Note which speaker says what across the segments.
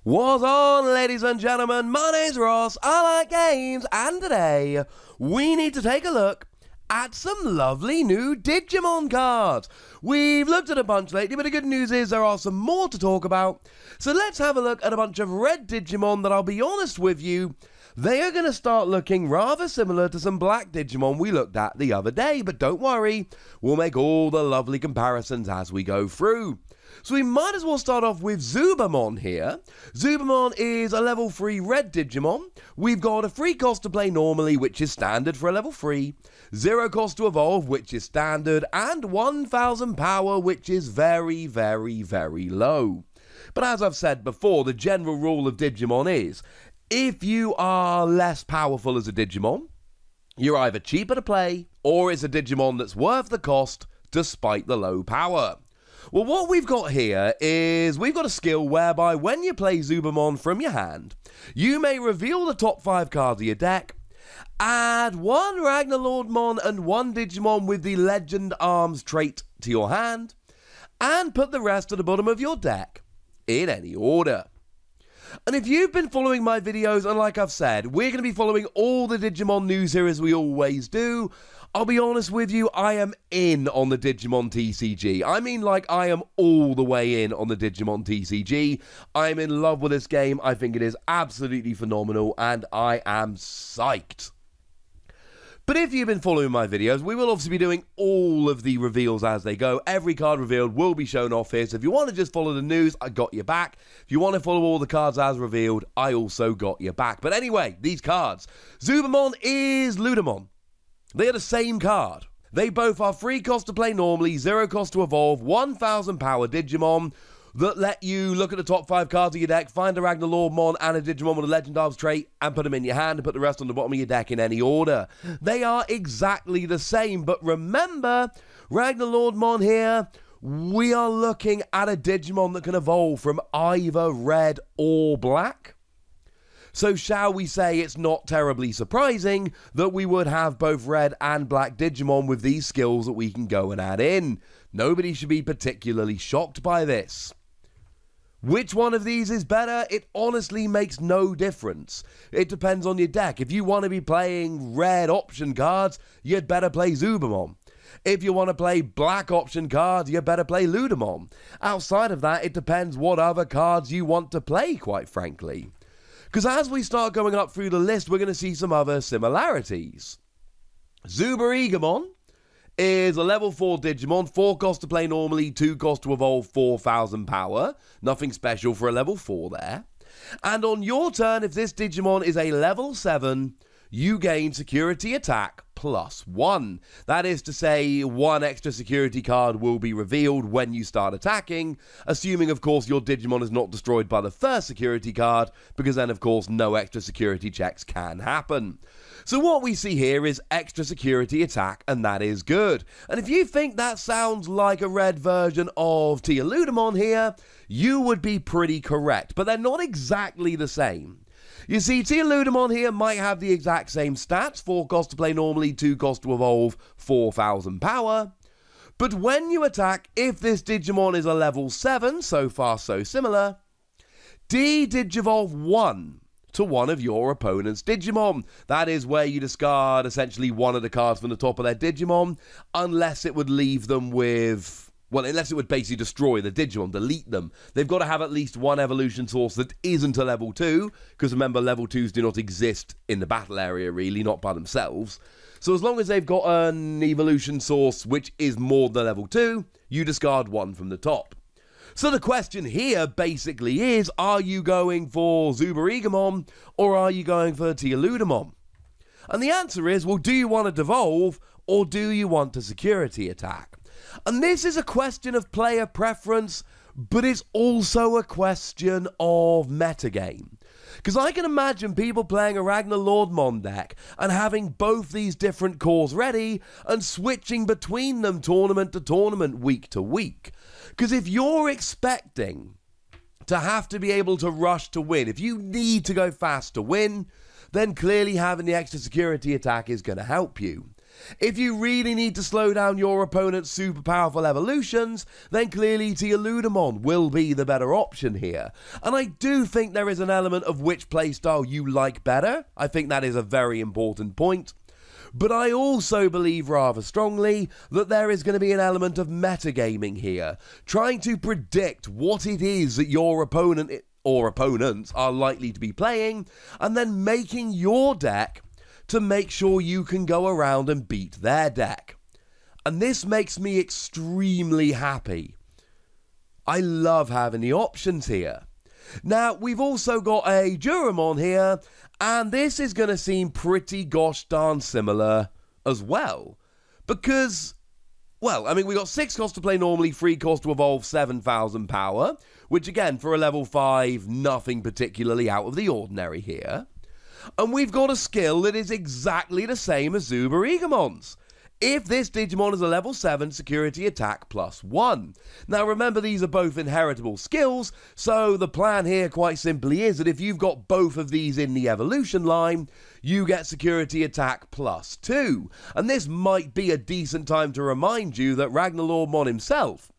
Speaker 1: What's on, ladies and gentlemen? My name's Ross, I like games, and today we need to take a look at some lovely new Digimon cards. We've looked at a bunch lately, but the good news is there are some more to talk about. So let's have a look at a bunch of red Digimon that I'll be honest with you, they are going to start looking rather similar to some black Digimon we looked at the other day, but don't worry, we'll make all the lovely comparisons as we go through. So we might as well start off with Subaru here. Subaru is a level 3 red Digimon. We've got a free cost to play normally, which is standard for a level 3, 0 cost to evolve, which is standard, and 1000 power, which is very, very, very low. But as I've said before, the general rule of Digimon is, if you are less powerful as a Digimon, you're either cheaper to play, or it's a Digimon that's worth the cost despite the low power. Well, what we've got here is we've got a skill whereby when you play Subaru from your hand, you may reveal the top 5 cards of your deck, add 1 Ludemon and 1 Digimon with the Legend Arms trait to your hand, and put the rest at the bottom of your deck in any order. And if you've been following my videos, and like I've said, we're going to be following all the Digimon news here as we always do. I'll be honest with you, I am in on the Digimon TCG. I mean, like, I am all the way in on the Digimon TCG. I'm in love with this game. I think it is absolutely phenomenal, and I am psyched. But if you've been following my videos, we will obviously be doing all of the reveals as they go. Every card revealed will be shown off here, so if you want to just follow the news, I got your back. If you want to follow all the cards as revealed, I also got your back. But anyway, these cards. Subaru is Ludemon. They are the same card. They both are free cost to play normally, 0 cost to evolve, 1000 power Digimon that let you look at the top 5 cards of your deck, find a Ludemon and a Digimon with a Legend Arms trait, and put them in your hand and put the rest on the bottom of your deck in any order. They are exactly the same, but remember, Ludemon here, we are looking at a Digimon that can evolve from either red or black. So shall we say it's not terribly surprising that we would have both red and black Digimon with these skills that we can go and add in. Nobody should be particularly shocked by this. Which one of these is better? It honestly makes no difference. It depends on your deck. If you want to be playing red option cards, you'd better play Subaru. If you want to play black option cards, you better play Ludemon. Outside of that, it depends what other cards you want to play, quite frankly. Because as we start going up through the list, we're going to see some other similarities. Subaru Egmon is a level 4 Digimon, 4 cost to play normally, 2 cost to evolve, 4000 power. Nothing special for a level 4 there. And on your turn, if this Digimon is a level 7, you gain security attack +1. That is to say, 1 extra security card will be revealed when you start attacking, assuming of course your Digimon is not destroyed by the first security card, because then of course no extra security checks can happen. So what we see here is extra security attack, and that is good. And if you think that sounds like a red version of Ludemon here, you would be pretty correct, but they're not exactly the same. You see, Ludemon here might have the exact same stats, 4 cost to play normally, 2 cost to evolve, 4000 power. But when you attack, if this Digimon is a level 7, so far so similar, Digivolve 1 to one of your opponent's Digimon. That is where you discard essentially one of the cards from the top of their Digimon, unless it would leave them with... well, unless it would basically destroy the Digimon, delete them. They've got to have at least one evolution source that isn't a level 2, because remember, level 2s do not exist in the battle area, really, not by themselves. So as long as they've got an evolution source which is more than level 2, you discard one from the top. So the question here basically is, are you going for Subaru Egmon, or are you going for Ludemon? And the answer is, well, do you want to devolve, or do you want a security attack? And this is a question of player preference, but it's also a question of metagame. Because I can imagine people playing a Ludemon deck and having both these different cores ready and switching between them tournament to tournament, week to week. Because if you're expecting to have to be able to rush to win, if you need to go fast to win, then clearly having the extra security attack is going to help you. If you really need to slow down your opponent's super powerful evolutions, then clearly Ludemon will be the better option here. And I do think there is an element of which playstyle you like better. I think that is a very important point. But I also believe rather strongly that there is going to be an element of metagaming here, trying to predict what it is that your opponent or opponents are likely to be playing, and then making your deck to make sure you can go around and beat their deck. And this makes me extremely happy. I love having the options here. Now, we've also got a Duromon here, and this is going to seem pretty gosh darn similar as well. Because, well, I mean, we got 6 cost to play normally, 3 cost to evolve, 7,000 power, which again, for a level 5, nothing particularly out of the ordinary here. And we've got a skill that is exactly the same as Subaru Egmon's. If this Digimon is a level 7 security attack +1. Now remember, these are both inheritable skills, so the plan here quite simply is that if you've got both of these in the evolution line, you get security attack +2. And this might be a decent time to remind you that Ludemon himself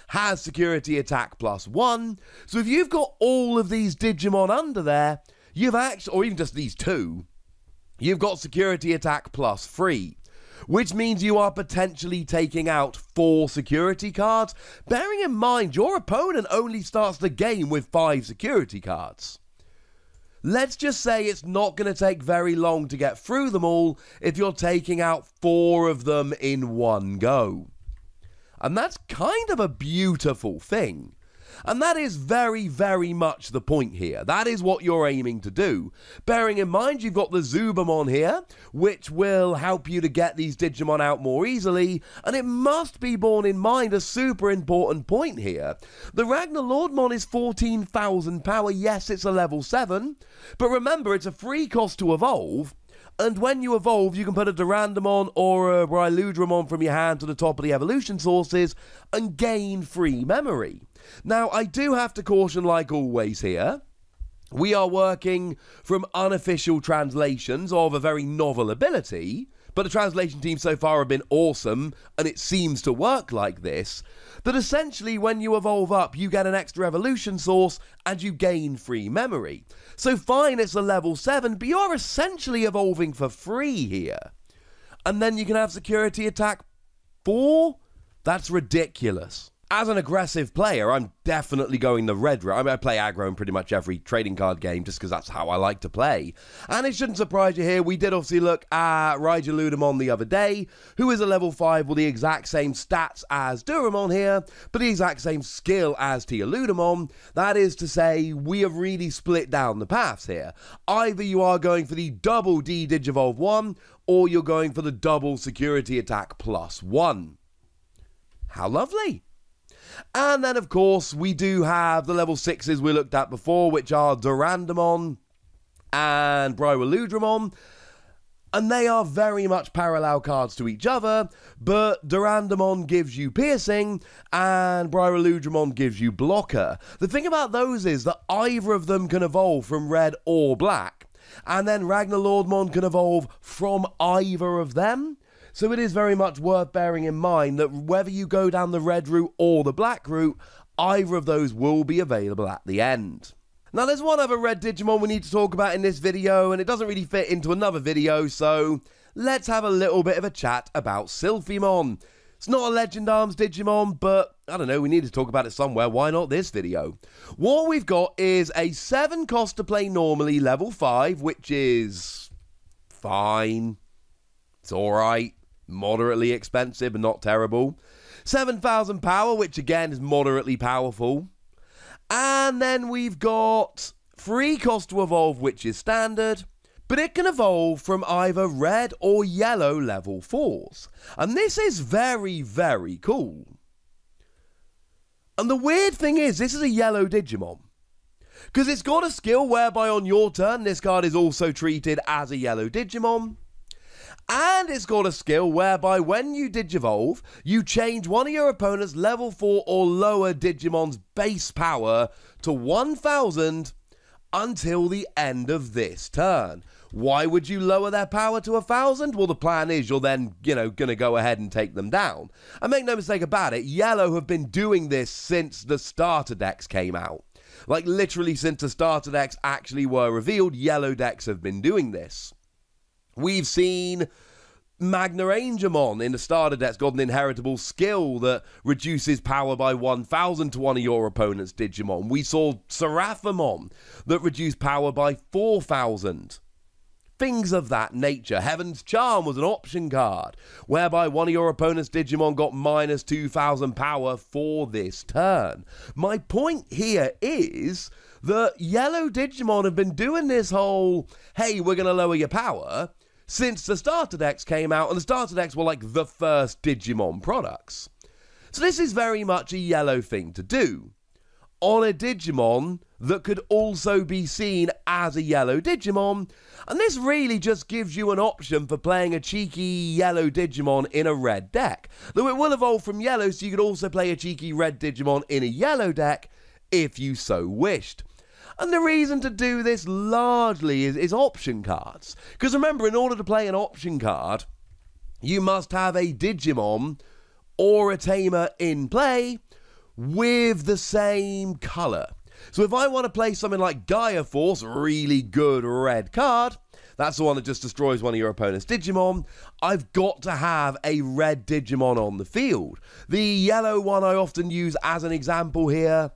Speaker 1: has security attack +1. So if you've got all of these Digimon under there, you've actually, or even just these 2, you've got security attack +3. Which means you are potentially taking out 4 security cards, bearing in mind your opponent only starts the game with 5 security cards. Let's just say it's not going to take very long to get through them all if you're taking out 4 of them in one go. And that's kind of a beautiful thing. And that is very, very much the point here. That is what you're aiming to do. Bearing in mind you've got the Subamon here, which will help you to get these Digimon out more easily, and it must be borne in mind a super important point here. The Ludemon is 14,000 power, yes it's a level 7, but remember it's a free cost to evolve, and when you evolve, you can put a Durandamon or a Ryludramon from your hand to the top of the evolution sources and gain free memory. Now, I do have to caution, like always here, we are working from unofficial translations of a very novel ability, but the translation team so far have been awesome, and it seems to work like this, that essentially when you evolve up, you get an extra evolution source, and you gain free memory. So fine, it's a level 7, but you're essentially evolving for free here. And then you can have security attack 4? That's ridiculous. As an aggressive player, I'm definitely going the red route. I mean, I play aggro in pretty much every trading card game just because that's how I like to play. And it shouldn't surprise you here, we did obviously look at Ludemon the other day, who is a level 5 with the exact same stats as Duromon here, but the exact same skill as Ludemon. That is to say, we have really split down the paths here. Either you are going for the double D Digivolve 1, or you're going for the double security attack +1. How lovely! And then, of course, we do have the level 6s we looked at before, which are Durandamon and Ryludramon. And they are very much parallel cards to each other, but Durandamon gives you piercing, and Ryludramon gives you blocker. The thing about those is that either of them can evolve from red or black, and then Ludemon can evolve from either of them. So it is very much worth bearing in mind that whether you go down the red route or the black route, either of those will be available at the end. Now there's one other red Digimon we need to talk about in this video, and it doesn't really fit into another video, so let's have a little bit of a chat about Selfiemon. It's not a Legend Arms Digimon, but I don't know, we need to talk about it somewhere, why not this video? What we've got is a 7 cost to play normally level 5, which is fine, it's alright. Moderately expensive but not terrible. 7,000 power, which again is moderately powerful. And then we've got 3 cost to evolve, which is standard, but it can evolve from either red or yellow level 4s. And this is very, very cool. And the weird thing is, this is a yellow Digimon. Because it's got a skill whereby on your turn, this card is also treated as a yellow Digimon. And it's got a skill whereby when you Digivolve, you change one of your opponent's level 4 or lower Digimon's base power to 1,000 until the end of this turn. Why would you lower their power to 1,000? Well, the plan is you're then, going to go ahead and take them down. And make no mistake about it, Yellow have been doing this since the starter decks came out. Like, literally since the starter decks actually were revealed, Yellow decks have been doing this. We've seen Magnarangemon in the starter deck's got an inheritable skill that reduces power by 1,000 to one of your opponent's Digimon. We saw Selfiemon that reduced power by 4,000. Things of that nature. Heaven's Charm was an option card, whereby one of your opponent's Digimon got minus 2,000 power for this turn. My point here is that Yellow Digimon have been doing this whole, hey, we're going to lower your power, since the starter decks came out, and the starter decks were like the first Digimon products. So this is very much a Yellow thing to do on a Digimon that could also be seen as a Yellow Digimon, and this really just gives you an option for playing a cheeky Yellow Digimon in a red deck. Though it will evolve from Yellow, so you could also play a cheeky red Digimon in a Yellow deck if you so wished. And the reason to do this largely is option cards. Because remember, in order to play an option card, you must have a Digimon or a Tamer in play with the same colour. So if I want to play something like Gaia Force, really good red card, that's the one that just destroys one of your opponent's Digimon, I've got to have a red Digimon on the field. The yellow one I often use as an example here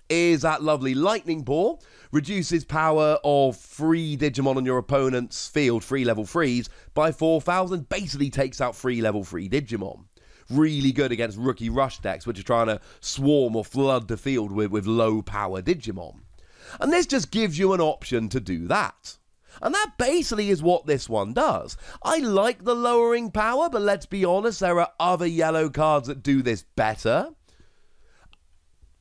Speaker 1: is that lovely Lightning Paw, reduces power of 3 Digimon on your opponent's field, 3 level 3s, by 4,000, basically takes out 3 level 3 Digimon. Really good against rookie rush decks, which are trying to swarm or flood the field with low power Digimon. And this just gives you an option to do that. And that basically is what this one does. I like the lowering power, but let's be honest, there are other yellow cards that do this better.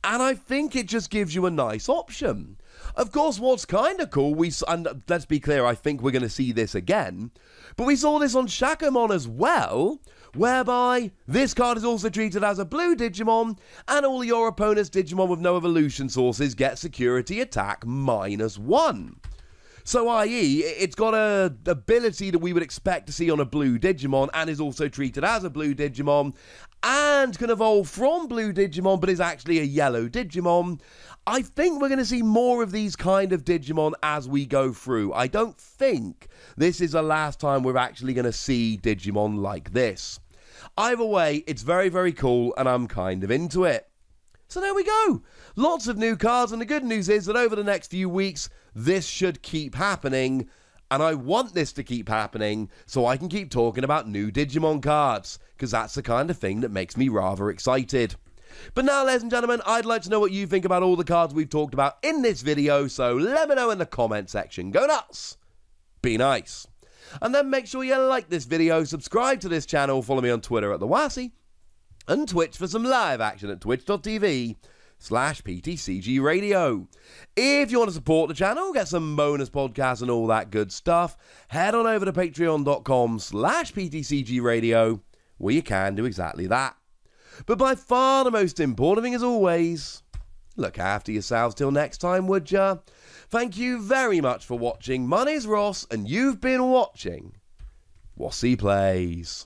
Speaker 1: And I think it just gives you a nice option. Of course, what's kind of cool, and let's be clear, I think we're going to see this again, but we saw this on Shakomon as well, whereby this card is also treated as a blue Digimon, and all your opponent's Digimon with no evolution sources get security attack -1. So, i.e., it's got an ability that we would expect to see on a blue Digimon, and is also treated as a blue Digimon, and can evolve from blue Digimon, but is actually a yellow Digimon. I think we're going to see more of these kind of Digimon as we go through. I don't think this is the last time we're actually going to see Digimon like this. Either way, it's very, very cool, and I'm kind of into it. So there we go. Lots of new cards, and the good news is that over the next few weeks, this should keep happening, and I want this to keep happening so I can keep talking about new Digimon cards, because that's the kind of thing that makes me rather excited. But now, ladies and gentlemen, I'd like to know what you think about all the cards we've talked about in this video, so let me know in the comment section. Go nuts! Be nice. And then make sure you like this video, subscribe to this channel, follow me on Twitter at TheWassy, and Twitch for some live action at twitch.tv/PTCG Radio. If you want to support the channel, get some bonus podcasts and all that good stuff, head on over to patreon.com/PTCG Radio, where you can do exactly that. But by far the most important thing, as always, look after yourselves till next time, would ya? Thank you very much for watching. My name's Ross, and you've been watching Wassy Plays.